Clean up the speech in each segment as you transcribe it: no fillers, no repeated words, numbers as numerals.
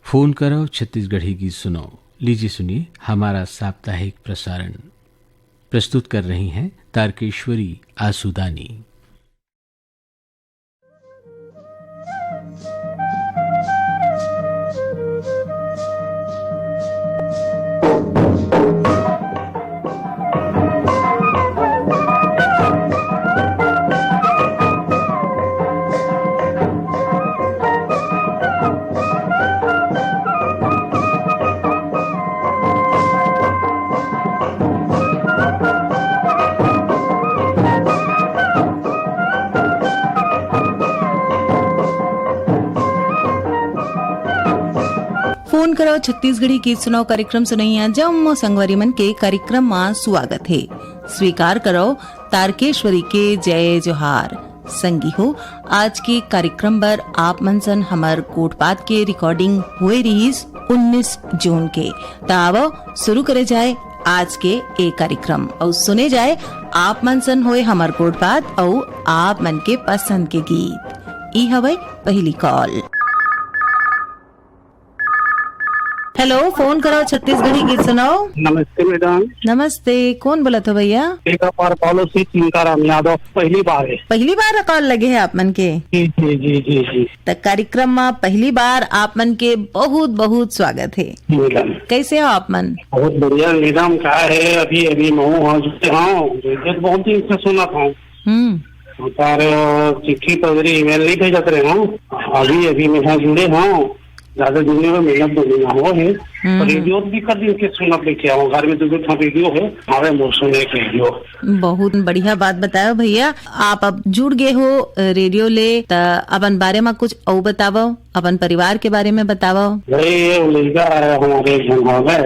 Phone करो छत्तीसगढ़ी गीत सुनो। लीजिए सुनिए हमारा साप्ताहिक प्रसारण। प्रस्तुत कर रही हैं तारकेश्वरी आसुदानी। फोन करो छत्तीसगढ़ी गीत सुनाओ कार्यक्रम सुनैया जम्मो संगवारी मन के कार्यक्रम में स्वागत है। स्वीकार करो तारकेश्वरी के जय जोहार। संगी हो आज के कार्यक्रम पर आप मनसन हमार कोटपात के रिकॉर्डिंग हुए रही 19 जून के। ताव शुरू करे जाए आज के एक कार्यक्रम और सुने जाए आप मनसन होए हमार कोटपात और आप मन के पसंद के गीत। ई हवे पहली कॉल। हेलो, फोन करो छत्तीसगढ़ी गीत सुनाओ। नमस्ते मैडम। नमस्ते, कौन बोला था भैया? एक बार पालो से चिंताराम यादव। पहली बार है। पहली बार कॉल लगे है आप मन के? जी जी जी जी जी। तो कार्यक्रम में पहली बार आप मन के बहुत बहुत स्वागत है मैडम। कैसे हो आप मन? बहुत बढ़िया मैडम। क्या है अभी अभी बहुत दिन से सुना था पर चिट्ठी पगड़ी ईमेल नहीं भेजत रहे हैं। अभी मैं यहाँ जुड़े हूँ। ज्यादा जुड़ने में मेहनत दुनिया हो है। रेडियो भी कर दी के सुना लेके आओ। घर में दो रेडियो है हमारे मौसम एक रेडियो। बहुत बढ़िया बात बताओ भैया। आप अब जुड़ गए हो रेडियो ले तो अपन बारे में कुछ और बताओ, अपन परिवार के बारे में बताओ। भाई ये लड़का है हमारे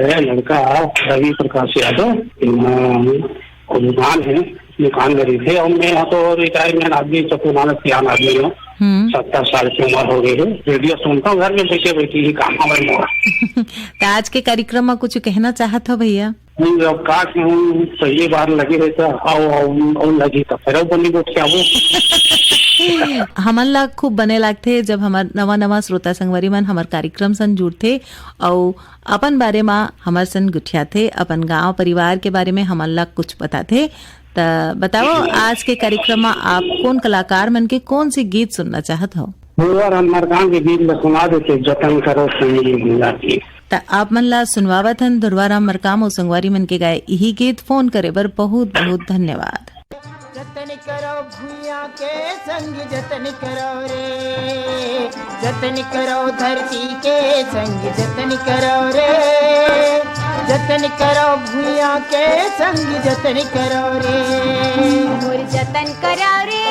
है लड़का रवि प्रकाश यादव दुकान है। दुकान गरीब है और मैं यहाँ तो रिटायरमेंट आदमी चतुर्मानस सियान आदमी हूँ। 70 साल की उम्र हो गई है। रेडियो सुनता हूँ घर में बैठे बैठी ही काम हमारे मोड़ा। तो आज के कार्यक्रम में कुछ कहना चाहत हो भैया? नहीं अब का कहूँ, पहली बार लगे रहता आओ लगी तो फिर बनी बैठ के आओ। हमन ला खूब बने लगते जब हमार नवा नवा श्रोता संगवारी मन हमार कार्यक्रम सन जुड़ते और अपन बारे में हमार सन गुठिया थे, अपन गांव परिवार के बारे में हमन ला कुछ बताते। तो बताओ आज के कार्यक्रम में आप कौन कलाकार मन के कौन सी गीत सुनना चाहत हो? के गीत सुना देते जतन करो संगी। तो आप मन ला सुनवावत हन दुर्वाराम मरकाम और संगवारी मन के गाए यही गीत। फोन करे बर बहुत बहुत धन्यवाद। जतन करो भूया के संग जतन करो रे, जतन करो धरती के संग जतन करो रे, जतन करो भूया के संग जतन करो रे, मोर जतन करो रे।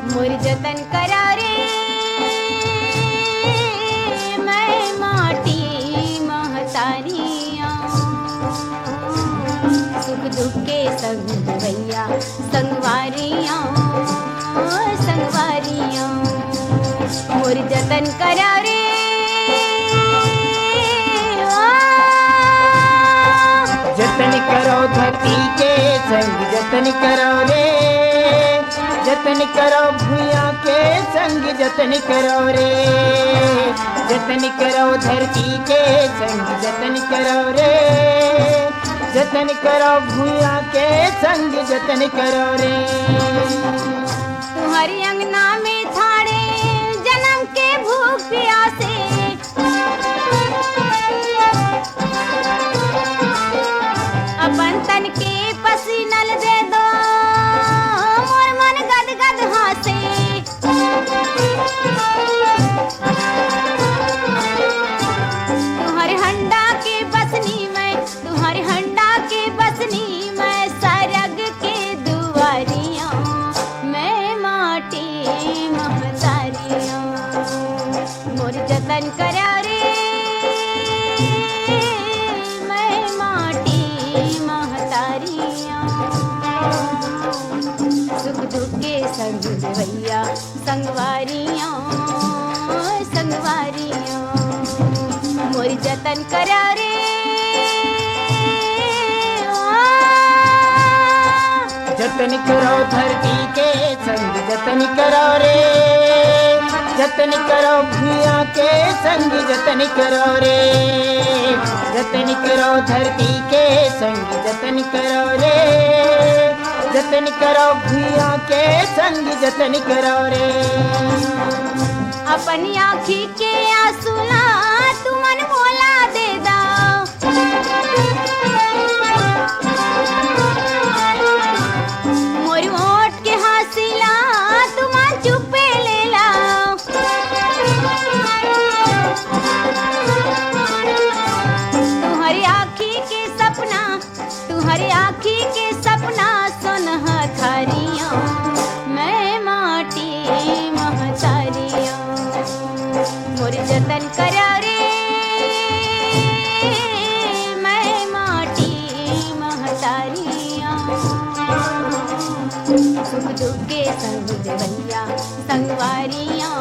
मोर जतन करो रे, मैं माटी महतारियाँ सुख दुख के संग भैया संगवारियाँ संगवारियाँ, मोर जतन करो रे। जतन करो धरती के संग जतन करो रे, जतन करो भूया के संग जतन करो रे, जतन करो धरती के संग जतन करो रे, जतन करो भूया के संग जतन करो रे। तुम्हारी अंगना में थाड़े जन्म के भूख प्यासे, अपन तन के पसीनल दे दो मोर मन गद गद हासे। तुम्हारे हंडा के बसनी में, तुम्हारे हंडा के बसनी में सरग के दुआरियां मैं माटी महतारियां, मोर जतन करो रे, मैं माटी महतारियां सुख दुख के संग भैया संगवारियां संगवारियां, मोर जतन करो रे। जतन करो धरती के संग जतन करो रे, जतन करो भूया के संग जतन करो रे, जतन करो धरती के संग जतन करो रे, जतन करो भूया के संग जतन करो रे। अपनी आँखी के आंसुला तुमन मोला दे दा, मोरी ओट के हासिला तुमन चुपे ले ला, तुम्हारी आँखी के सपना, तुम्हारी आँखी के सपना सुनह थारियों, मैं माटी महतारियों, मोरी जतन करा रे, मैं माटी महतारियों, सुख दुख के संग देवैया संगवारियों,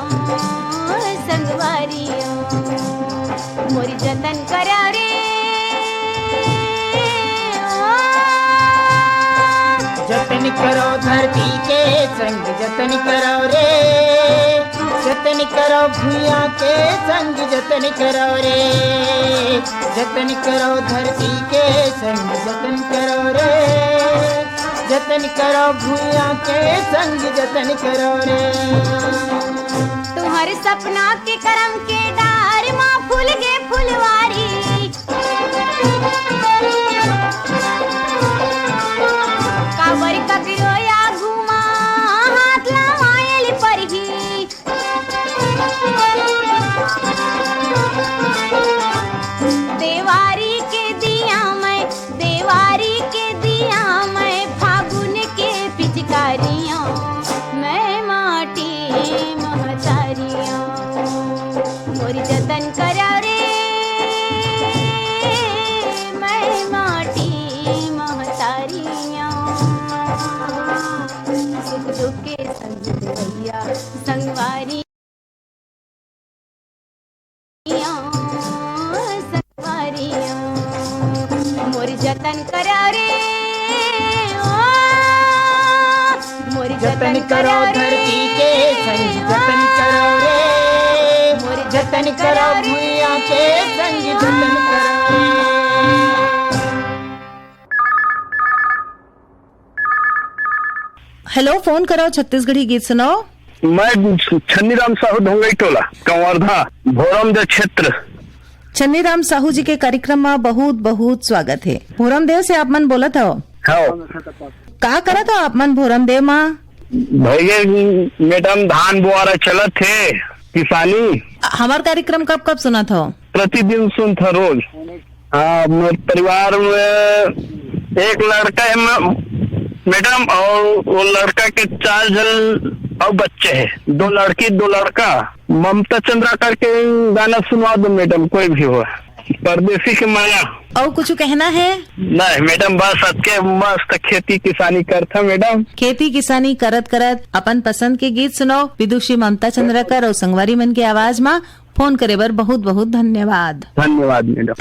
संगवारियों, मोरी जतन करा रे। जतन करो धरती के संग जतन करो रे, जतन करो भूया के संग जतन करो रे, जतन करो धरती के संग जतन करो रे, जतन करो भूया के संग जतन करो रे। तुम्हारे सपना के करम के डार माँ फूल गे फुलवारी, काबर ककरो या घुमा हाथ लवायल परही, देवारी के दिया मैं, देवारी के दिया मैं, फागुन के पिचकारियों, मैं माटी महतारियों, मोरी जतन करा रे, मैं माटी महतारियों, सुख दुख के संग देवैया संगवारी, संगवारियों, मोरी जतन करा रे, मोरी जतन करो धरती के संग जतन करो रे, मोरी जतन करो भूया के संग जतन करो रे। हेलो, फोन करो छत्तीसगढ़ी गीत सुनाओ। मैं छन्नीराम साहू ढोंगई टोला कंवर्धा भोरमदेव क्षेत्र। छन्नीराम साहू जी के कार्यक्रम में बहुत बहुत स्वागत है। भोरमदेव से आप मन बोलत हो? हाँ का करत हो आप मन भोरमदेव माँ? भैया मैडम धान बुआरा चलत थे किसानी। हमार कार्यक्रम कब कब सुना था? प्रतिदिन सुन था रोज। हाँ, मेरे परिवार में एक लड़का है मैडम, और वो लड़का के 4 जन और बच्चे हैं, 2 लड़की 2 लड़का। ममता चंद्रा करके गाना सुनवा दो मैडम, कोई भी हो। परदेसी के माया। और कुछ कहना है? नहीं मैडम, बस सबके मस्त खेती किसानी करता मैडम। खेती किसानी करत करत अपन पसंद के गीत सुनाओ। विदुषी ममता चंद्रकर और संगवारी मन के आवाज में फोन करे बर बहुत बहुत धन्यवाद। धन्यवाद मैडम।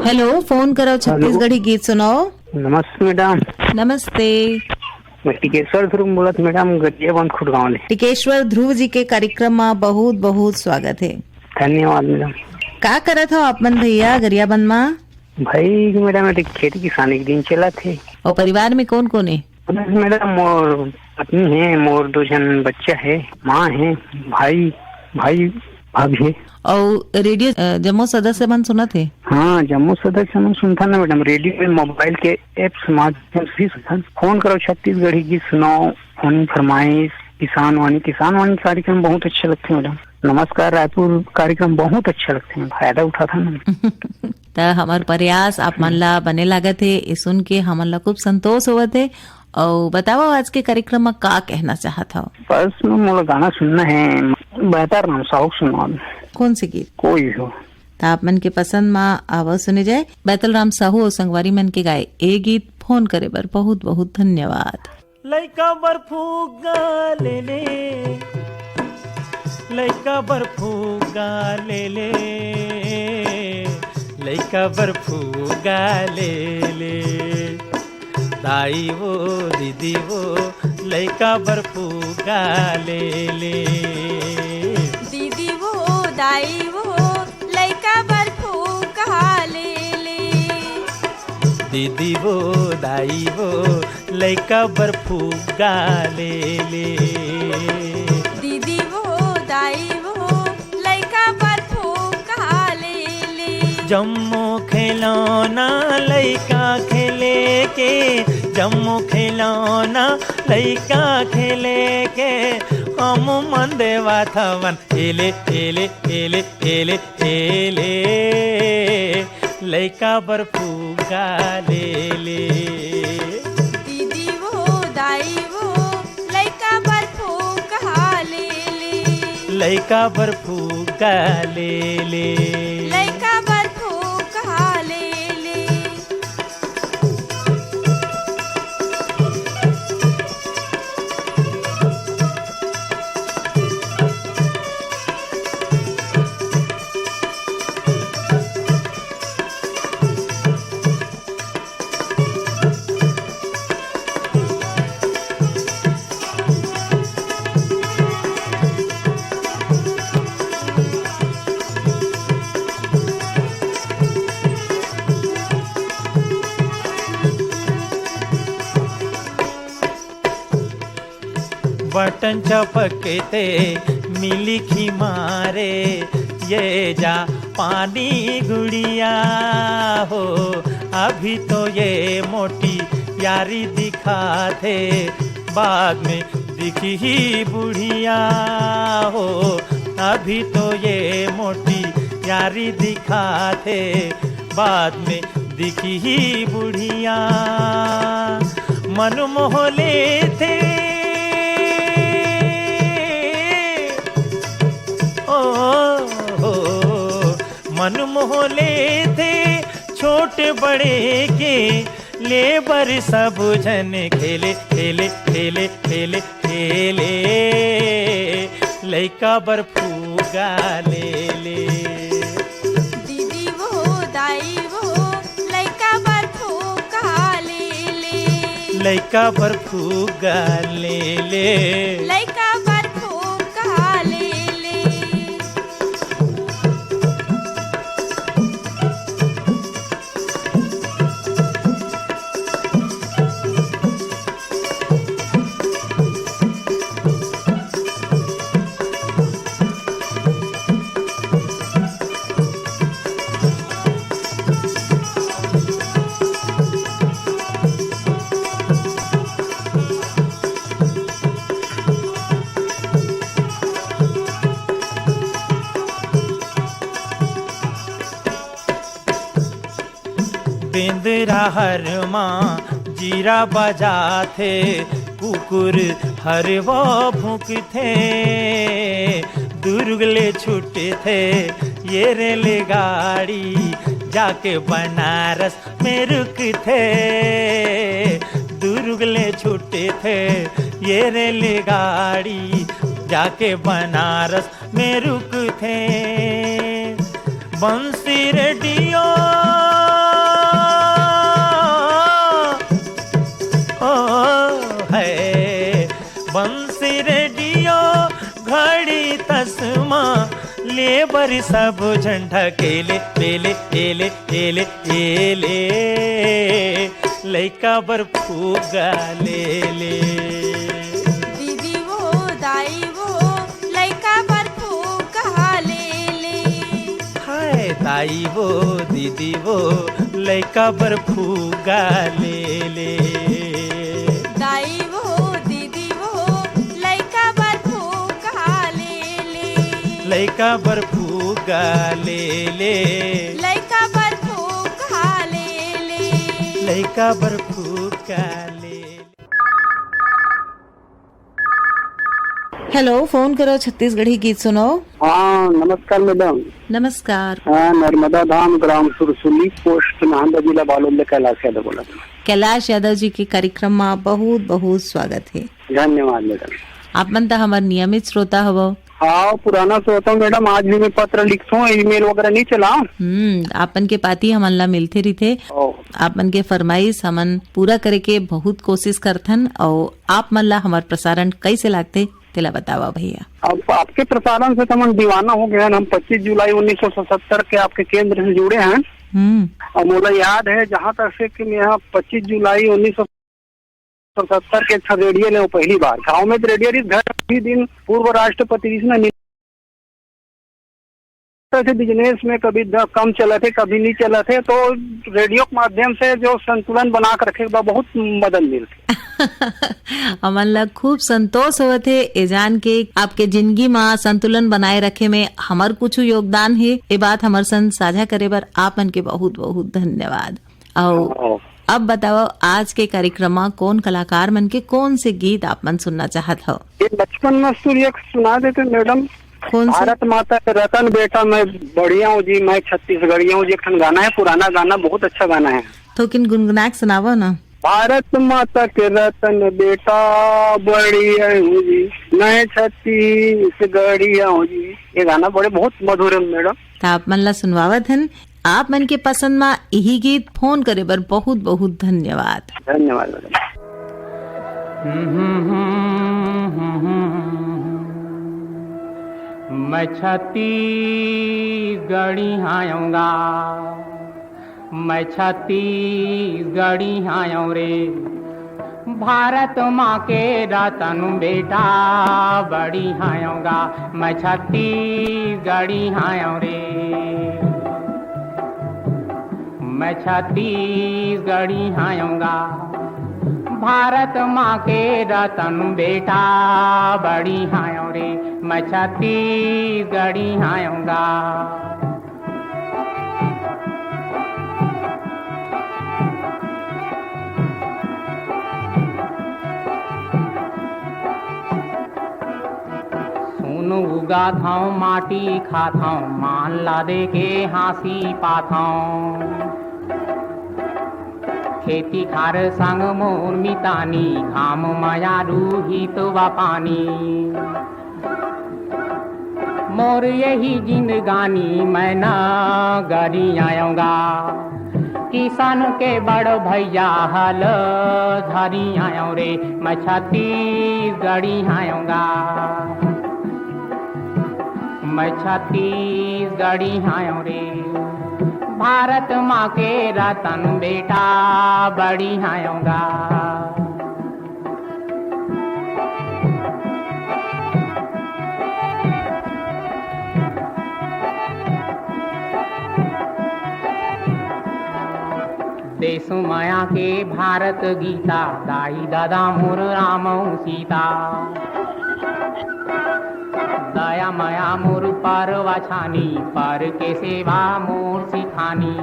हेलो, फोन करो छत्तीसगढ़ी गीत सुनाओ। नमस्ते मैडम। नमस्ते। मैं टिकेश्वर ध्रुव बोलत मैडम, गरियाबंद खुटगांव ले। टिकेश्वर ध्रुव जी के कार्यक्रम में बहुत बहुत स्वागत है। धन्यवाद मैडम। का करत हो अपन भैया गरियाबंद में? भाई मैडम खेती किसानी के दिन चला थे। और परिवार में कौन कौन है? मैडम मोर पत्नी है, मोर 2 जन बच्चा है, माँ है, भाई भाभी है। और रेडियो जम्मू सदस्य मन सुना थे? हाँ, जम्मू सदस्य मन सुनता ना मैडम। रेडियो में मोबाइल के एप्स माध्यम से सुनता। फोन करो छत्तीसगढ़ी गीत सुनाओ, फोन फरमाइश, किसान वाणी कार्यक्रम बहुत अच्छे लगते हैं मैडम। नमस्कार रायपुर कार्यक्रम बहुत अच्छा लगते हैं, फायदा उठा था ना। तो हमार प्रयास आप मन ला बने लागत है, ये सुन के हमन ला खूब संतोष होवत है। और बताओ आज के कार्यक्रम में का कहना चाहत हो? बस मोला गाना सुनना है, बेहतर नाम साहब सुना। कौन से गीत? कोई भी हो। तो आप मन के पसंद में आवाज सुने जाए। बैतल राम साहू और संगवारी मन के गाए ए गीत। फोन करे बर बहुत बहुत धन्यवाद। लइका बर्फूगा ले ले, लइका बर्फूगा ले ले, लइका बर्फूगा ले ले, दाई वो दीदी वो लइका बर्फूगा ले ले, दीदी वो दाई वो लइका बर्फूगा ले ले, दीदी वो दाई वो लइका बर्फूगा ले ले, दीदी वो दाई वो लइका बर्फूगा ले ले। जम्मू खिलौना लइका खेले के, जम्मू खिलौना लइका खेले के, हम मन देवा थवन एले एले एले एले एले, लइका बर्फूगा ले ले, दीदी वो दाई वो लइका बर्फूगा ले ले, लइका बर्फूगा ले ले, लइका बर्फूगा ले ले। बटन चपकते मिली खी मारे, ये जा पानी गुड़िया हो, अभी तो ये मोटी यारी दिखाते, बाद में दिखी ही बुढ़िया हो, अभी तो ये मोटी यारी दिखाते, बाद में दिखी ही बुढ़िया, मन मोह लेते मन मोह लेते, छोटे बड़े के लेबर सब जन खेले खेले खेले खेले खेले, लइका बर्फूगा ले ले, दीदी वो दाई वो लइका बर्फूगा ले ले, लइका बर्फूगा ले ले, लइका बर्फूगा ले ले। बेंदरा हर माँ जीरा बजा थे, कुकुर हर वो भूकते, दुर्गले छूटे थे ये रेलगाड़ी, जाके बनारस में रुकते, दुर्गले छूटे थे ये रेलगाड़ी, जाके बनारस में रुकते, बंसी रेडियो बंसी रेडियो घड़ी तस्मा लेबर सब झंडा केले पेले एले एले एले लइका बर फूगा ले ले दीदी वो दाई वो लइका पर फूका ले ले। हाय ताई वो दीदी वो लइका बर फूगा ले ले दाई वो दीदी वो लइका पर फूका ले ले। लइका बर फूगा ले ले लइका पर फूका ले ले। लइका बर फूगा ले। हेलो, फोन करो छत्तीसगढ़ी गीत सुनाओ। हाँ नमस्कार मैडम। नमस्कार। हाँ नर्मदा धाम ग्राम सुरसुली पोस्ट नांदा जिला बालोद कैलाश यादव बोला था। कैलाश यादव जी के कार्यक्रम में बहुत बहुत स्वागत है। धन्यवाद मैडम। आप मन तो हमार नियमित श्रोता हवो। हाँ पुराना श्रोता हूँ मैडम, आज भी मैं पत्र लिखता हूँ, ईमेल वगैरह नहीं चला। आपन के पाती हमन ला मिलते रही। आपन के फरमाइश हमन पूरा करे के बहुत कोशिश करथन। और आप मन ला हमार प्रसारण कैसे लागते तेला बतावा भैया। अब आपके प्रसारण से तो हम दीवाना हो गए हैं। हम 25 जुलाई 1977 के आपके केंद्र से जुड़े हैं। और मुझे याद है जहाँ तक से कि मैं 25 जुलाई 1977 के अच्छा रेडियो ने पहली बार गाँव में रेडियो घर ही दिन पूर्व राष्ट्रपति से बिजनेस में कभी कम चले थे कभी नहीं चले थे, तो रेडियो के माध्यम से जो संतुलन बना कर रखे बहुत मदद मिलती। हमन ला खूब संतोष होते थे ए जान के आपके जिंदगी में संतुलन बनाए रखे में हमार कुछ योगदान है। ये बात हमार संग साझा करे बर आप मन के बहुत बहुत धन्यवाद। और अब बताओ आज के कार्यक्रम में कौन कलाकार मन के कौन से गीत आप मन सुनना चाहत हो? बचपन में सूर्य सुना देते मैडम। कौन से? भारत माता के रतन बेटा मैं बढ़िया हूँ जी, मैं छत्तीसगढ़िया हूँ जी। एक गाना है, पुराना गाना, बहुत अच्छा गाना है। तो किन गुनगुना के सुनावो ना। भारत माता के रतन बेटा बढ़िया हूँ जी, मैं छत्तीसगढ़िया हूँ जी। ये गाना बड़े बहुत मधुर है मैडम। तो आप मन ला सुनवावत हन। आप मन के पसंद में यही गीत फोन करे बर बहुत बहुत धन्यवाद। धन्यवाद मैडम। मैं छत्तीसगढ़ी आऊँगा, मैं छत्तीसगढ़ी आऊँ रे। भारत माँ के रतन बेटा बड़ी आऊँगा, मैं छत्तीसगढ़ी आऊँ रे। मैं छत्तीसगढ़ी आऊँगा, भारत माँ के रतन बेटा बड़ी आऊँ रे। मैं छत्तीसगढ़ी आऊँगा। सुन उगाथाऊँ माटी खाथाऊँ, मान ला दे के हाँसी पाथाऊँ। खेती खार संग मोर मितानी, घाम माया रूही तो वा पानी। मोर यही जिंदगानी मैं ना गरी आऊँगा, किसान के बड़ भैया हल धरी आऊँ रे। मैं छत्तीसगढ़ी आऊँगा, मैं छत्तीसगढ़ी आऊँ रे। भारत माँ के रतन बेटा बड़ी आऊँगा। देश माया के भारत गीता, दाई दादा मोर राम सीता। दया माया मोर पर वाछानी, पर के सेवा मोर सिखानी।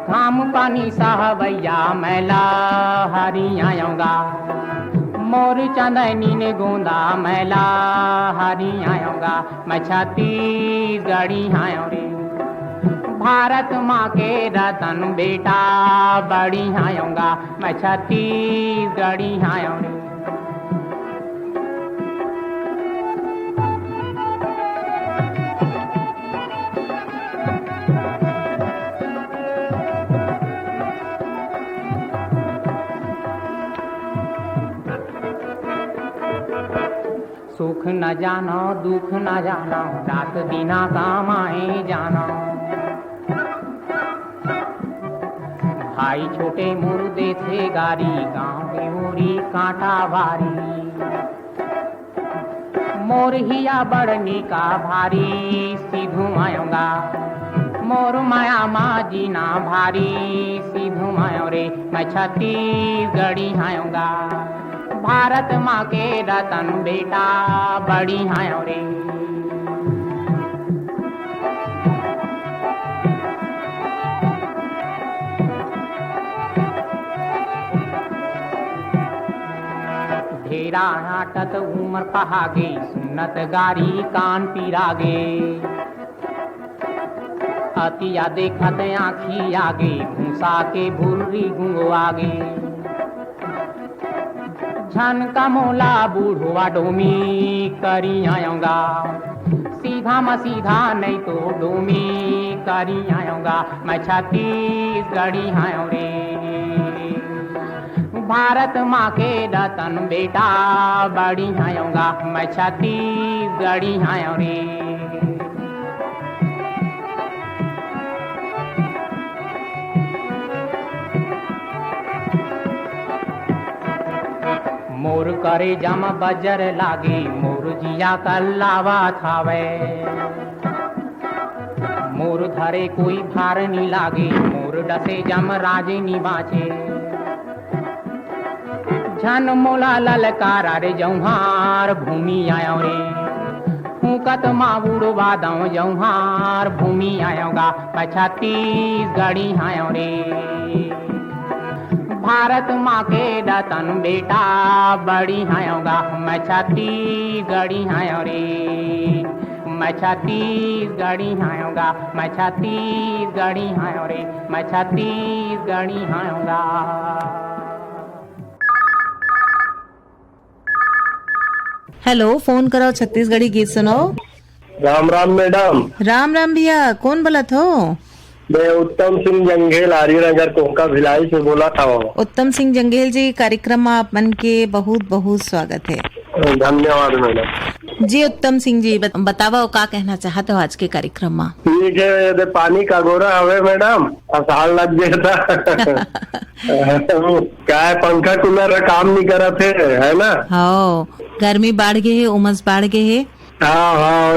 घाम पानी सहबैया मैला हरी आऊँगा, मोर चंदनी ने गोंदा मैला हरी आऊँगा। मैं छत्तीसगढ़ी आऊँ रे। भारत माँ के रतन बेटा बड़ी आऊँगा, मैं छत्तीसगढ़ी आऊँ रे। सुख न जानो दुख न जानो रात दिना कामाए जानो भाई छोटे मुर्दे थे गारी गाँव की मोरी कांटा भारी मोर हिया बड़नी का भारी सीधू आऊंगा मोर माया माँ जीना भारी सीधू आयो रे मैं छत्तीसगढ़ी आऊंगा भारत माँ के रतन बेटा बड़ी आयो रे ढेरा नाटत उमर पहागे सुन्नत गारी कान पीरागे अतिया देखत आँखी आगे घुसा के भूरी गुंगो आगे झन का मोला बूढ़वा डोमी करी आऊंगा सीधा म सीधा नहीं तो डोमी करी आऊंगा मैं छत्तीसगढ़ी आयो रे भारत माँ के रतन बेटा बड़ी आऊंगा मैं छत्तीसगढ़ी आयो रे मोर करे जम बजर लागे मोर जिया कल्लावा थावे मोर धरे कोई भार नहीं लागे मोर डसे जम राजे नी बाचे झन मोला ललकारा रे जौहार भूमि आयो रे फूकत मावुड़ वादाओ जौहार भूमि आयोगा मैं छत्तीसगढ़ी आयो रे भारत माँ के रतन बेटा बड़ी आयोगा मैं छत्तीसगढ़ी आयो रे मैं छत्तीसगढ़ी आयोगा मैं छत्तीसगढ़ी आयो रे मैं छत्तीसगढ़ी आयोगा हेलो फोन करो छत्तीसगढ़ी गीत सुनाओ। राम राम मैडम। राम राम भैया कौन बोलत हो? मैं उत्तम सिंह जंगेल आर्यनगर कोंका भिलाई से बोला था। उत्तम सिंह जंगेल जी कार्यक्रम में आप मन के बहुत बहुत स्वागत है। धन्यवाद मैडम जी। उत्तम सिंह जी बतावा का कहना चाहते हो आज के कार्यक्रम में? ठीक है पानी का गोरा हवे मैडम असाल लग गया था क्या है पंखा कूलर काम नहीं करा थे है ना। हाँ गर्मी बढ़ गए है उमस बढ़ गए है। हाँ हाँ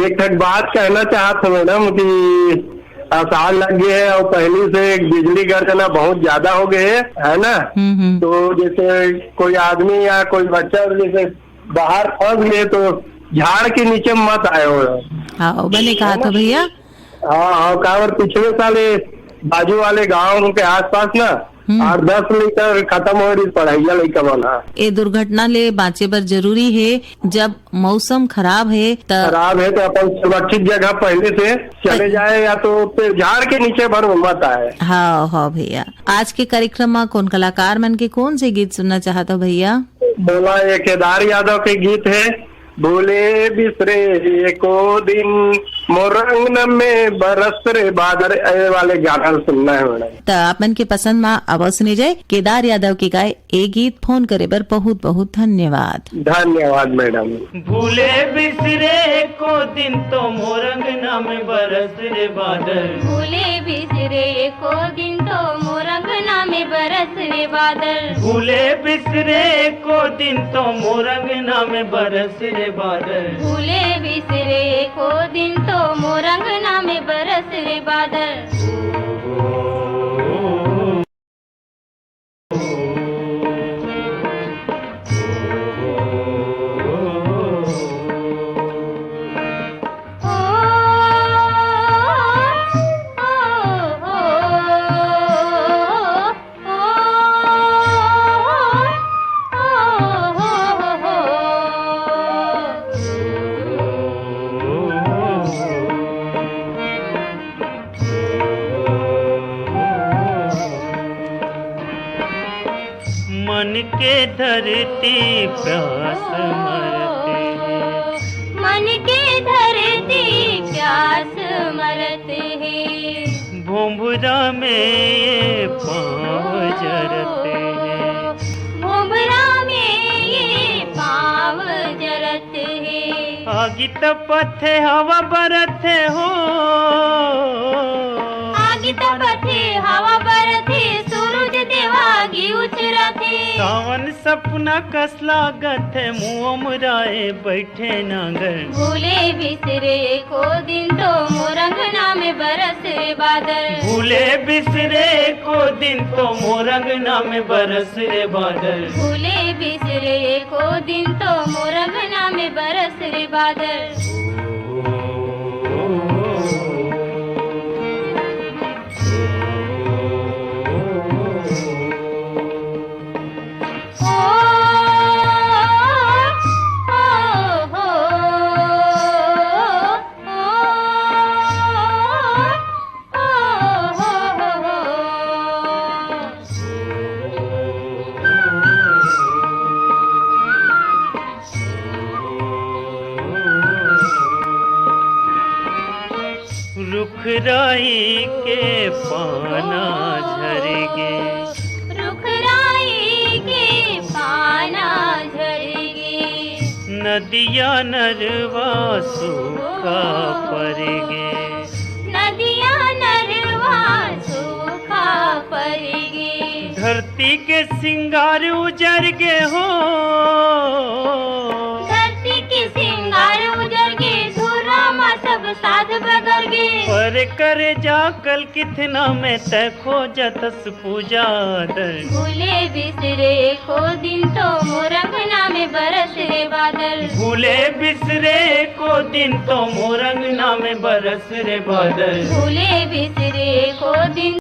एक तक बात कहना चाहता मैडम कि साल लग गए है और पहले से बिजली गर्जना बहुत ज्यादा हो गए है ना। तो जैसे कोई आदमी या कोई बच्चा जैसे बाहर फंस गए तो झाड़ के नीचे मत आए हो। हाँ मैंने कहा था भैया। हाँ हाँ कावर पिछले साल बाजू वाले गांव के आसपास ना 8-10 लीटर खत्म हो रही पढ़ाइया लड़का वाला। ये दुर्घटना ले बाँचे बर जरूरी है। जब मौसम खराब है तो अपन सुरक्षित जगह पहले से चले जाए या तो फिर झाड़ के नीचे भर मत आए। हाँ हाँ भैया। आज के कार्यक्रम में कौन कलाकार मन के कौन से गीत सुनना चाहते हो भैया? बोला ये केदार यादव के गीत है भूले बिसरे एको दिन मोरंग में बरस रे बादर वाले गाना सुनना है मैडम। तो आप मन के पसंद में अब सुने जाए केदार यादव के गाय एक गीत। फोन करे बर बहुत बहुत धन्यवाद। धन्यवाद मैडम। भूले बिसरे को दिन तो मोरंग में बरस रे बादल। भूले बिसरे को दिन तो मोरंग में बरस रे बादल। भूले बिसरे को दिन तो मोरंग में बरस रे बादल। भूले बिसरे को दिन तो मोरंग में बरस रे बादल। मन के धरती प्यास मरते हैं। मन के धरती प्यास मरते हैं। भोंभरा में ये पाँव जरते हैं। भोंभरा में ये पाँव जरते आगित पथे हवा बरथे हो, आगित पथे हवा बरथे, सूरज देवागी उतरथे। सावन सपना कसला गथे, मुँह मुराए बैठे नागर। भूले बिसरे को दिन तो मोरंगना में बरसे बादल। भूले बिसरे को दिन तो मोरंगना में बरसे बादल। भूले बिसरे को दिन तो मोरंगना में बरसे बादल। रुखराई के पाना झरगे, रुखराई के पाना झरगे। नदिया नरवा सूखा पड़गे, नदिया नरवा सूखा पड़गे। धरती के सिंगार उजर गे हो, धरती के सिंगार उजर गे। धुरामा सब साध बगर गे। पर करे जा कल कितना में तय खोजतस पूजा दर। भूले बिसरे को दिन तो मोरंगना में बरसे बादल। भूले बिसरे को दिन तो मोरंगना में बरसे बादल। भूले बिसरे को दिन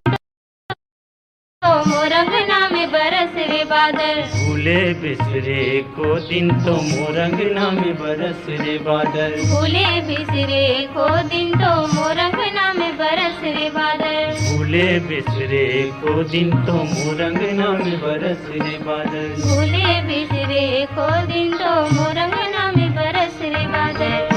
तो मोरंगना में बरसे बादल। भूले बिसरे को दिन तो मोरंगना में बरसे बादल। भूले बिसरे को दिन तो मोरंगना में बरसे बादल। भूले बिसरे को दिन तो मोरंगना में बरसे बादल। भूले बिसरे को दिन तो मोरंगना में बरसे बादल।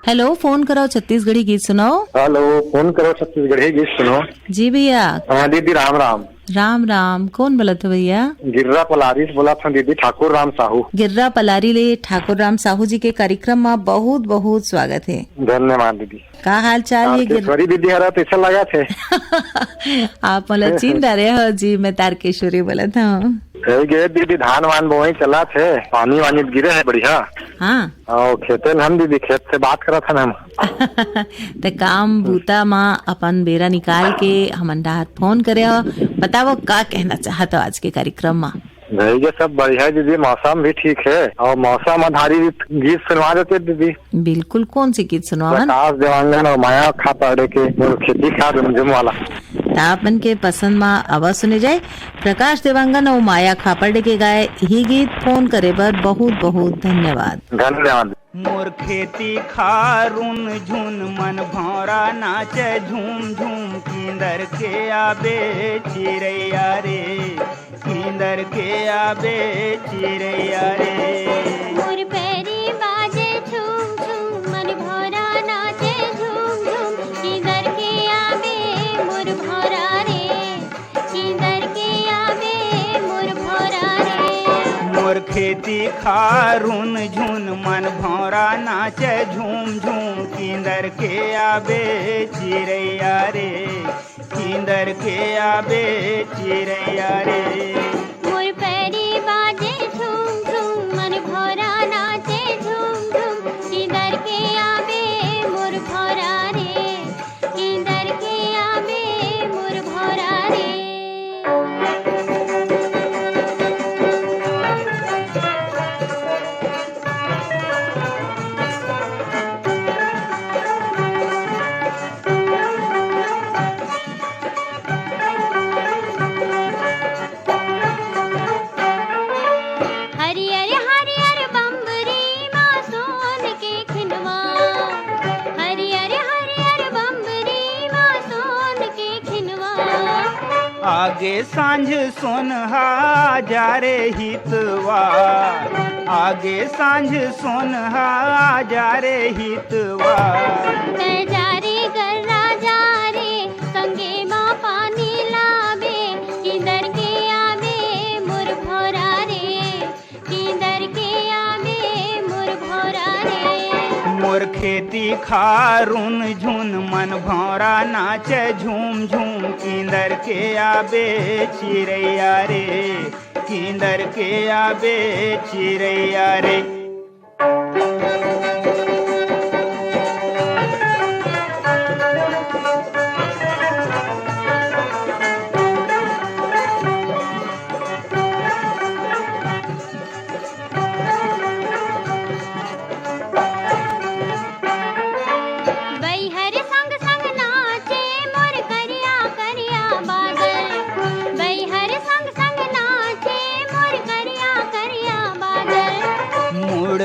हेलो, फोन करो छत्तीसगढ़ी गीत सुनाओ। हेलो, फोन करो छत्तीसगढ़ी गीत सुनो। जी भैया। हाँ दीदी, राम राम। राम राम। कौन बोला था भैया? गिर्रा पलारी से बोला था दीदी, ठाकुर राम साहू। गिर्रा पलारी ले ठाकुर राम साहू जी के कार्यक्रम में बहुत बहुत स्वागत है। धन्यवाद दीदी। का हाल चाल है तारकेश्वरी दीदी? हरा तो ऐसा लगा थे आप मतलब चिन्ह रहे हो जी। मैं तारकेश्वरी बोला था। गए दीदी, धान वान बोई चला थे, पानी वानी गिरे है बढ़िया। हाँ, और खेते हम दीदी, खेत से बात करा था ना हम। तो काम बूता माँ अपन बेरा निकाल के हमन रात फोन करे हो। बताओ का कहना चाहते हो आज के कार्यक्रम में? भैया सब बढ़िया है दीदी, मौसम भी ठीक है और मौसम आधारित गीत सुनवा देते दीदी। बिल्कुल। कौन सी गीत सुनवावन? प्रकाश देवांगन और माया खापाड़े के खेती खाद झुमझुम वाला। आपन के पसंद में आवाज सुने जाए। प्रकाश देवांगन और माया खापाड़े के गाए ही गीत। फोन करे पर बहुत बहुत धन्यवाद। धन्यवाद। मोर खेती खारुन झुन मन भौरा नाचे झूम झूम। किंदर के आबे चिड़ैया रे, किंदर के आबे चिड़ैया रे। मोर पैरी बाजे झूम झूम, मन भौरा नाचे झूम झूम। किंदर के आबे मोर भौरा रे, किंदर के आबे मोर भौरा रे। मोर खेती खारुन झुन मन भौरा नाचे झूम झूम। किंदर के आबे चिड़ैया रे, किंदर के आबे चिड़ैया रे। मोर पैरी बाजे झूम झूम, मन भौरा नाचे झूम झूम। किंदर के आबे मोर भौरा रे, किंदर के आबे मोर भौरा रे। आगे सांझ सोनहा जा रे हितवा, आगे सांझ सोनहा जा रे हितवा। जा रे गर्रा जा रे, संगे माँ पानी लाबे। किंदर के आबे मोर भौरा रे, मोर खेती खारुन झुन मन भौरा नाचे झूम झूम किंदर के आबे चिड़ैया रे किंदर के आबे चिड़ैया रे।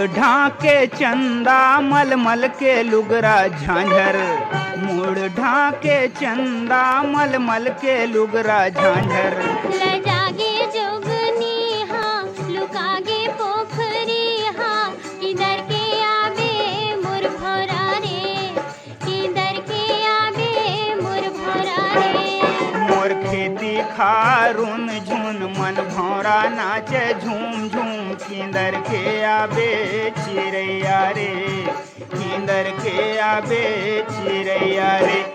ढाके चंदा मलमल के लुगरा झांझर मुड़ ढाके चंदा मलमल के लुगरा झांझर। लजागे जोगनी हाँ लुकागे पोखरी हाँ किधर के आबे मोर भौरा रे किधर के आबे मोर भौरा रे। मोर खेती खारुन झुन मन भौरा नाचे झूम झूम किंदर के आबे चिड़ैया रे किंदर के आबे चिड़ैया रे।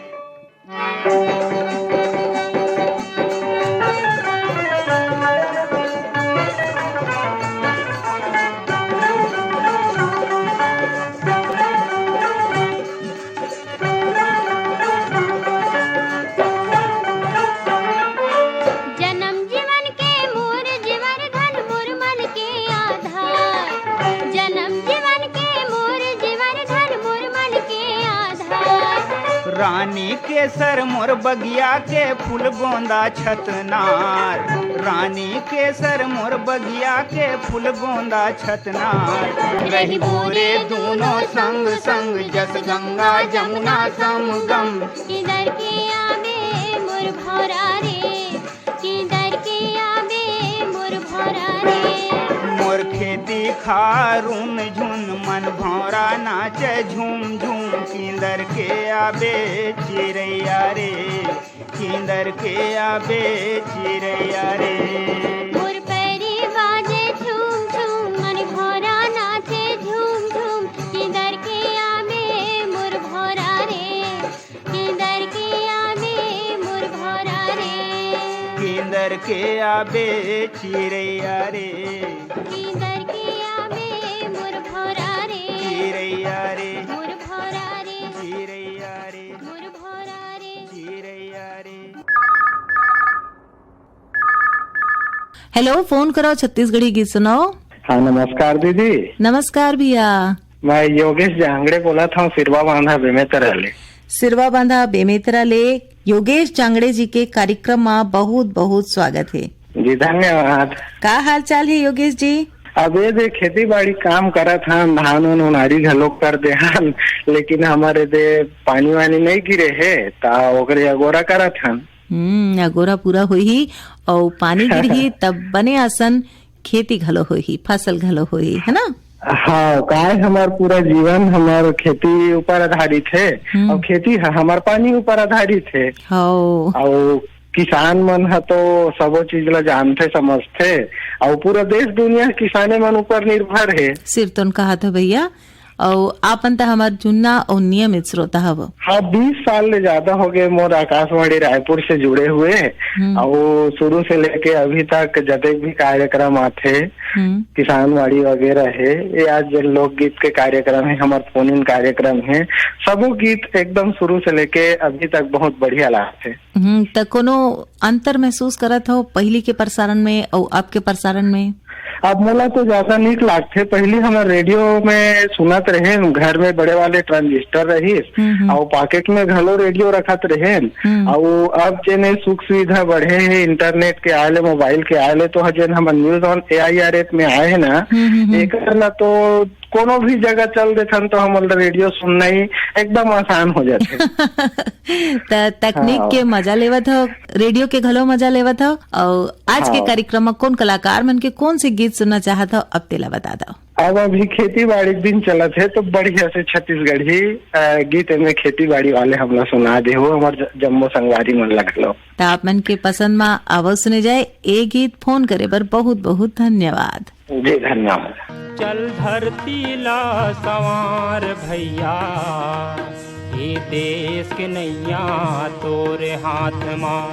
रानी केसर मोर बगिया के फूल गोंदा छतनार रानी केसर मोर बगिया के फूल गोंदा छतनार। रही बोरे दोनों संग संग जस गंगा जमुना समगम किधर के आबे मोर भौरा रे किधर के आबे मोर भौरा रे। मोर खेती खारुन झुन मन भौरा नाचे झूम झूम किंदर के आबे चिड़ैया रे किंदर के आबे चिड़ैया रे। मोर पैरी बाजे झूम झूम मन भौरा नाचे झूम झूम किधर के आबे मोर भौरा रे किधर के आबे मोर भौरा रे किंदर के आबे चिड़ैया रे किधर के आबे मोर भौरा रे चिड़ैया रे मोर भौरा रे चिड़ैया रे मोर भौरा रे चिड़ैया रे। हेलो, फोन करो छत्तीसगढ़ी गीत सुनाओ। हाँ नमस्कार दीदी। नमस्कार भैया, मैं योगेश जांगड़े बोला था सिरवा बांधा बेमेतरा ले। सिरवा बांधा बेमेतरा ले योगेश जांगड़े जी के कार्यक्रम में बहुत बहुत स्वागत है जी। धन्यवाद। का हाल चाल है योगेश जी? अब ये दे खेती बाड़ी काम करत हन, धान उनारी घलोक कर दे हन, लेकिन हमारे दे पानी वानी नहीं गिरे है ता ओकरे अगोरा करत हन। अगोरा पूरा होही और पानी गिरही तब बने आसन खेती घलो होही, फसल घलो होही, है ना? हाँ, काय हमार पूरा जीवन हमार खेती ऊपर आधारित है और खेती हमार पानी ऊपर आधारित है। और किसान मन है तो सबो चीज ला जानते समझते और पूरा देश दुनिया किसाने मन ऊपर निर्भर है। सिर तो कहा था भैया, और आपन तो हमार जुन्ना और नियमित श्रोता हव। हाँ, 20 साल ले ज्यादा हो गए मोर आकाशवाणी रायपुर से जुड़े हुए और शुरू से लेके अभी तक जतने भी कार्यक्रम आते किसानवाड़ी वगैरह है, ये आज लोकगीत के कार्यक्रम है, हमारे फोन इन कार्यक्रम है, सबो गीत एकदम शुरू से लेके अभी तक बहुत बढ़िया लागते। तो कोनो अंतर महसूस करत हो पहली के प्रसारण में और अब के प्रसारण में? अब मोला तो ज्यादा नीक लागते। पहले हमारे रेडियो में सुनत रहे, घर में बड़े वाले ट्रांजिस्टर रही और पॉकेट में घलो रेडियो रखत रहे। और अब जेने सुख सुविधा बढ़े है, इंटरनेट के आए, मोबाइल के आए, तो जेन हम न्यूज ऑन AIR में आए है ना, एक तो कोनो भी जगह चल देथन तो हम रेडियो सुनना ही एकदम आसान हो जाते। तकनीक के मजा लेवत हो, रेडियो के घलो मजा लेवत हो। और आज के कार्यक्रम में कौन कलाकार मन के कौन से गीत सुनना चाहत हो, अब तेला बता दो। अब अभी खेती बाड़ी दिन चलत है तो बढ़िया से छत्तीसगढ़ी गीत में खेती बाड़ी वाले हमला सुना दे हो, हमारे जम्मू संगवारी मन लगलो। तो आप मन के पसंद में आवाज सुने जाए ए गीत। फोन करे बर बहुत बहुत धन्यवाद जी। धन्यवाद। चल धरती ला संवार भैया, ये देश के नैया तोरे हाथ मां।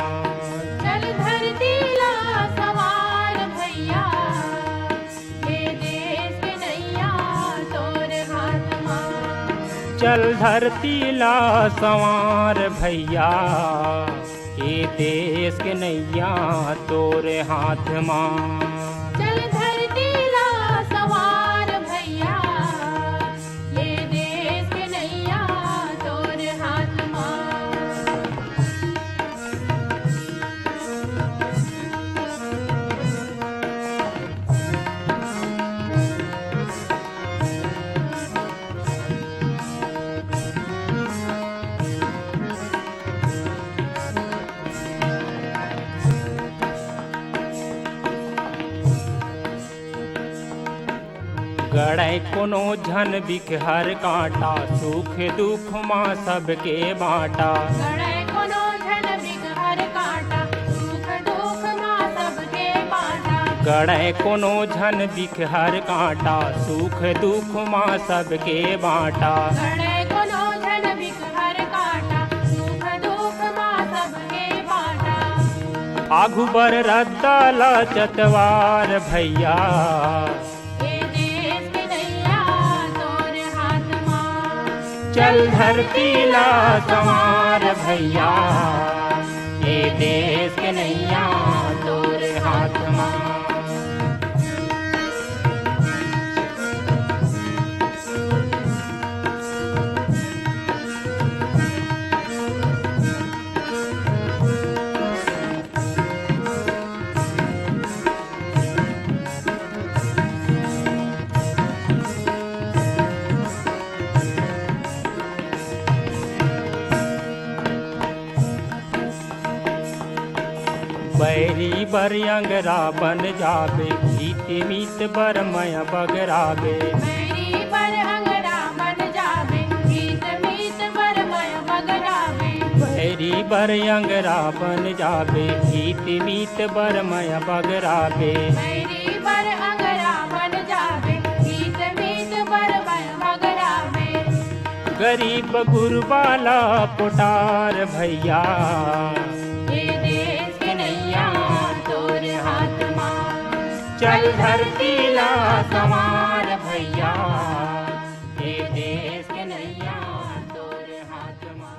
चल धरती ला सवार भैया, ये देश के नैया तोरे हाथ मां। चल धरती ला संवार भैया, ये देश के नैया तोरे हाथ मां। चल धरती ला सवार भैया, ये देश के नैया तोरे हाथ मां। गड़ै कोनो झन बिखहर कांटा, सुख दुख माँ सबके बाँटा। गड़ै कोनो झन बिगहर कांटा, सुख दुख माँ सबके बाँटा। गड़ै कोनो झन बिखहर कांटा, सुख दुख माँ सबके बाँटा। गड़ै कोनो झन बिगहर कांटा, सुख दुख माँ सबके बाँटा। आघु बर रद्दा ला चतवार भैया, ये देश के नैया तोरे हाथ मां। चल धरती ला संवार भैया, ये देश के नैया तोरे हाथ मां। बैरी बर अंगरा बन जाबे, गीत मीत बर मय बगराबे। मेरी पर अंगड़ा बन जावे, गीत मीत पर मय बगरावे। बैरी बर अंगरा बन जाबे, गीत मीत बर मय बगराबे। मेरी पर अंगड़ा बन जावे, गीत मीत पर मय बगरावे। गरीब गुरबाला पुटार भैया, ये देश के नैया तोरे हाथ मां। चल धरती ला संवार भैया, ये देश के नैया तोरे हाथ मां।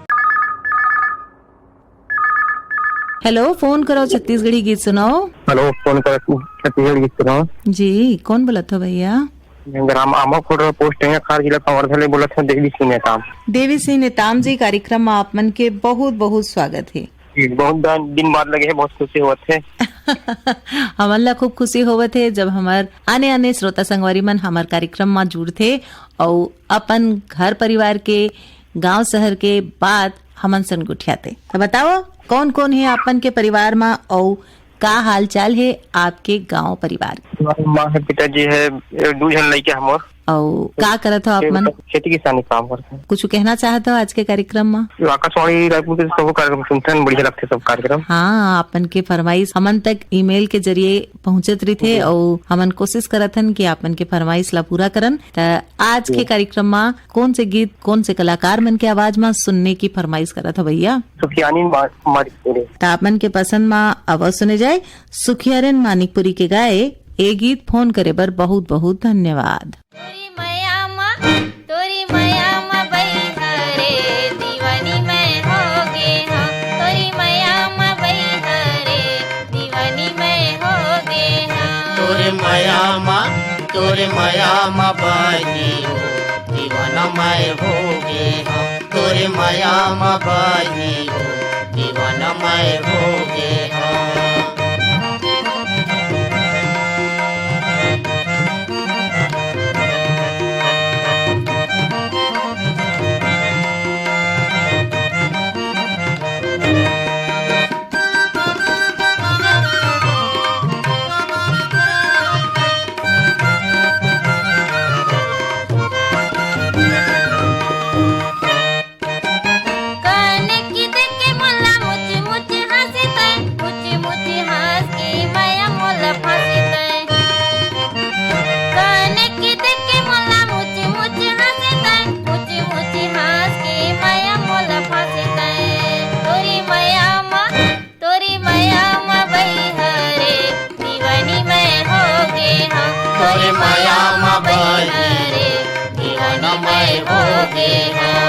हेलो, फोन करो छत्तीसगढ़ी गीत सुनाओ। हेलो, फोन कर छत्तीसगढ़ गीत सुनाओ। जी, कौन बोलत हो भैया? ग्राम आमाखोड़ पोस्ट है खार जिला संवर्धन बोला था देवी सिंह नेताम। देवी सिंह नेताम जी, कार्यक्रम में आप मन के बहुत बहुत स्वागत है। बहुत दिन बाद लगे है, बहुत खुशी होत है। हमन खूब खुशी होवत है जब हमार आने आने श्रोता संगवारी मन हमार कार्यक्रम में जुड़ते और अपन घर परिवार के गांव शहर के बात हमन सन गुठियाते। तो बताओ कौन कौन है अपन के परिवार में और का हाल चाल है आपके गांव परिवार? माँ है, पिताजी है, 2 जन लड़के हमर। और का करत हो आप मन? खेती किसानी काम करते हैं। कुछ कहना चाहते हो आज के कार्यक्रम में? आकाशवाणी रायपुर के सब कार्यक्रम सुनते हैं, बढ़िया लगते सब कार्यक्रम। हाँ, अपन के फरमाइश हमन तक ईमेल के जरिए पहुँचत रही थे और हमन कोशिश करत हन कि अपन के फरमाइश ला पूरा करन। तो आज के कार्यक्रम में कौन से गीत, कौन से कलाकार मन के आवाज में सुनने की फरमाइश करत हो भैया? सुखियानी मानिकपुरी। तो अपन के पसंद में आवाज सुने जाए सुखियारन मानिकपुरी के गाए ए गीत। फोन करे बर बहुत बहुत धन्यवाद। तोरी मया मा बैठरे दीवानी मैं हो गे हाँ। तोरी मया मा बैठरे दीवानी मैं हो गे हाँ। तोरे मया मा बाई हो दीवाना मैं हो गे हाँ। तोरे मया मा बाई हो दीवाना मैं हो गे हाँ। कने की देखे मुल्ला मुझ मुझ हंसी तय मुझ मुझ भोगे हाँ।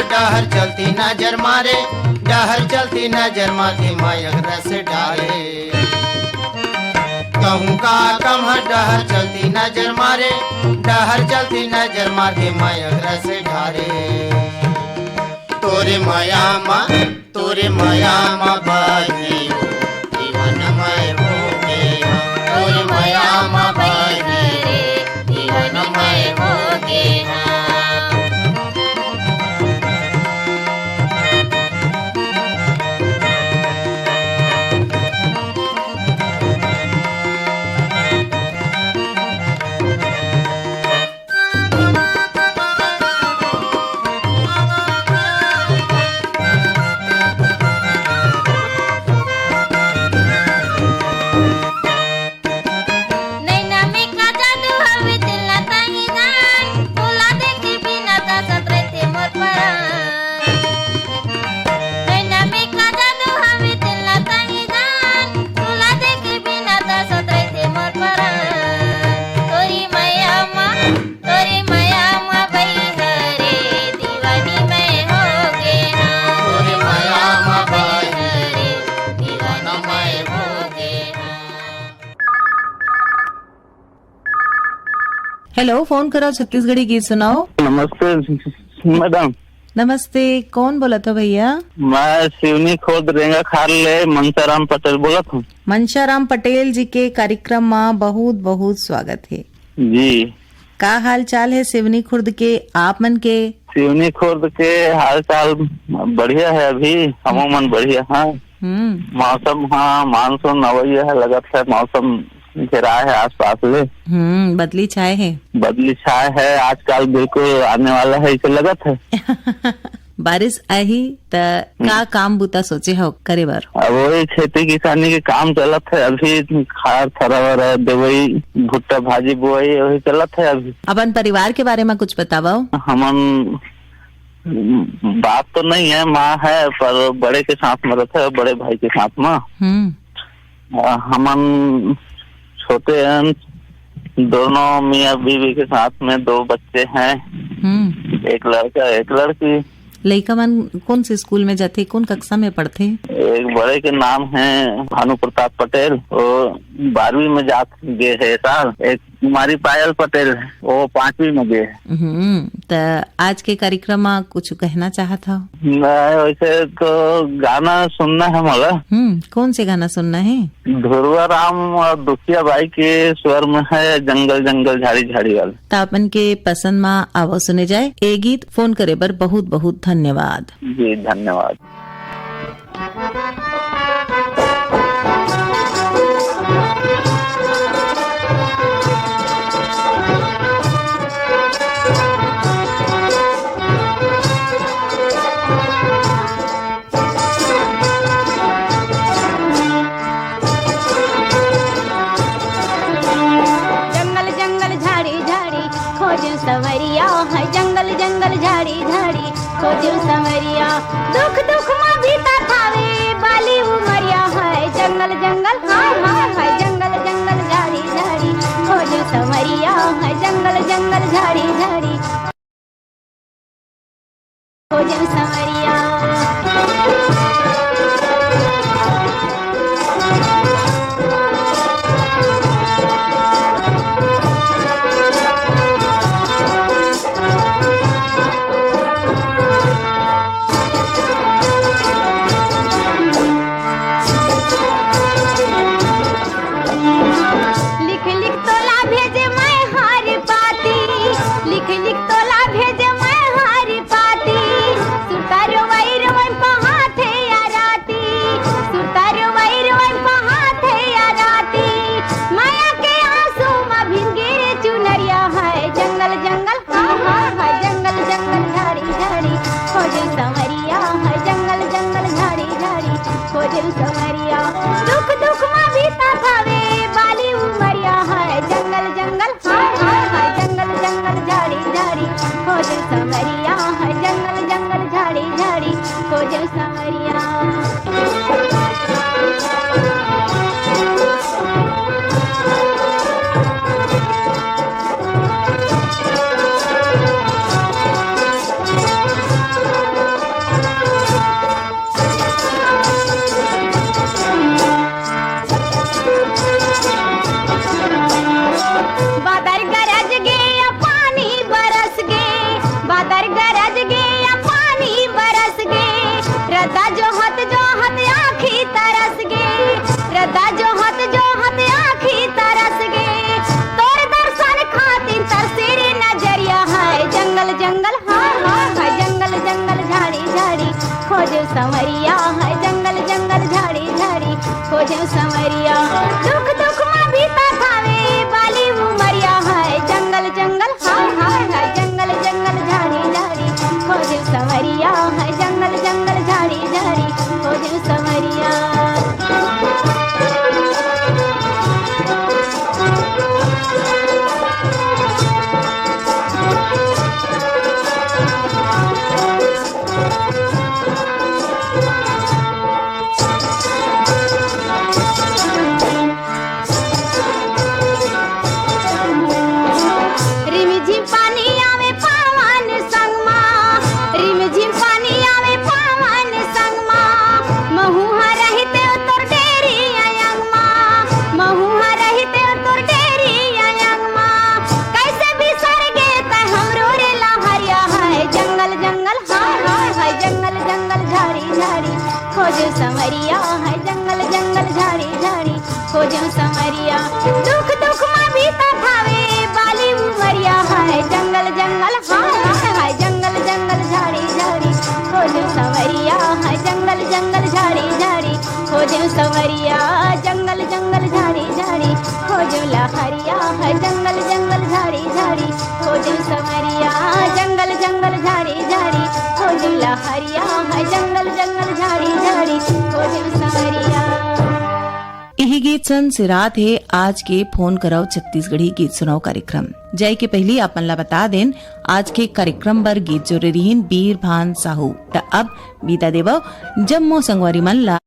डहर चलती नजर मारे, डहर चलती नजर माथे मायक रस डाले। कहूँ का कम है डहर चलती नजर मारे, डहर चलती नजर माथे मायक रस डाले। तोरे माया मा बाजी जीवन में भोगे हाँ। तोरे माया मा बाजी जीवन में भोगे हाँ। हेलो, फोन करो छत्तीसगढ़ी गीत सुनाओ। नमस्ते मैडम। नमस्ते, कौन बोला था भैया? मैं सिवनी खोद रेंगा खार ले मनसाराम पटेल बोला था। मनसाराम पटेल जी के कार्यक्रम में बहुत बहुत स्वागत है जी। का हाल चाल है सिवनी खुर्द के आप मन के? सिवनी खुर्द के हाल चाल बढ़िया है, अभी अमूमन बढ़िया है। मौसम हाँ मानसून अवैया है, लगत है मौसम घेरा है आस पास ले। बदली छाए है, बदली छाए है आजकल, बिल्कुल आने वाला है इसे लगत है। बारिश आई त का काम बुता सोचे हो करे बार? अब वही खेती किसानी के काम चलत है अभी, खार थरवर देवई भुट्टा भाजी बुआई वही चलत है अभी। अपन परिवार के बारे में कुछ बताओ। हमन बात तो नहीं है, माँ है पर बड़े के साथ में रहते है, बड़े भाई के साथ में। हमन छोटे हैं, दोनों मियाँ बीवी के साथ में 2 बच्चे हैं, एक लड़का एक लड़की। लड़का मन कौन से स्कूल में जाते, कौन कक्षा में पढ़ते? एक बड़े के नाम है भानु प्रताप पटेल, वो 12वीं में जा गए है साल। एक कुमारी पायल पटेल है, वो 5वीं में गए है। तो आज के कार्यक्रम में कुछ कहना चाहता हो? वैसे तो गाना सुनना है मला। कौन से गाना सुनना है? ध्रुवा राम और दुखिया बाई के स्वर में है, जंगल जंगल झाड़ी झाड़ी वाले। तो अपन के पसंद में आवो सुने जाए ए गीत। फोन करे बर बहुत बहुत धन्यवाद जी। धन्यवाद। सवरिया है जंगल जंगल झाड़ी झाड़ी खोजू सवरिया, दुख दुख में बीता थावे बाली उमरिया है। जंगल जंगल हाँ हाँ है जंगल जंगल झाड़ी झाड़ी खोजू सवरिया है। जंगल जंगल झाड़ी झाड़ी खोजू सवरिया। सुतार संवरिया है जंगल जंगल झाड़ी झाड़ी खोजे संवरिया दुख दुख में बीता थावे बाली उमरिया है जंगल जंगल हाय हाय हाय जंगल जंगल झाड़ी झाड़ी खोजे संवरिया है जंगल जंगल झाड़ी झाड़ी खोजे संवरिया संवरिया है जंगल जंगल झाड़ी झाड़ी खोजे संवरिया दुख दुख में बीता थावे बाली उमरिया है जंगल जंगल हाय हाय हाय जंगल जंगल झाड़ी झाड़ी खोजे संवरिया है जंगल जंगल झाड़ी झाड़ी खोजे संवरिया जंगल जंगल झाड़ी झाड़ी खोजे लहरिया है जंगल जंगल झाड़ी झाड़ी खोजे संवरिया जंगल जंगल झाड़ी झाड़ी खोजे लहरिया है जंगल जंगल झाड़ी झाड़ी खोजे संवरिया। यही गीत सन सिरात है आज के फोन कराओ छत्तीसगढ़ी गीत सुनाओ कार्यक्रम। जय के पहली अपन ला बता देन आज के कार्यक्रम बर गीत जो रहीन बीर भान साहू। त अब बीता देव जम्मो संगवारी मन ला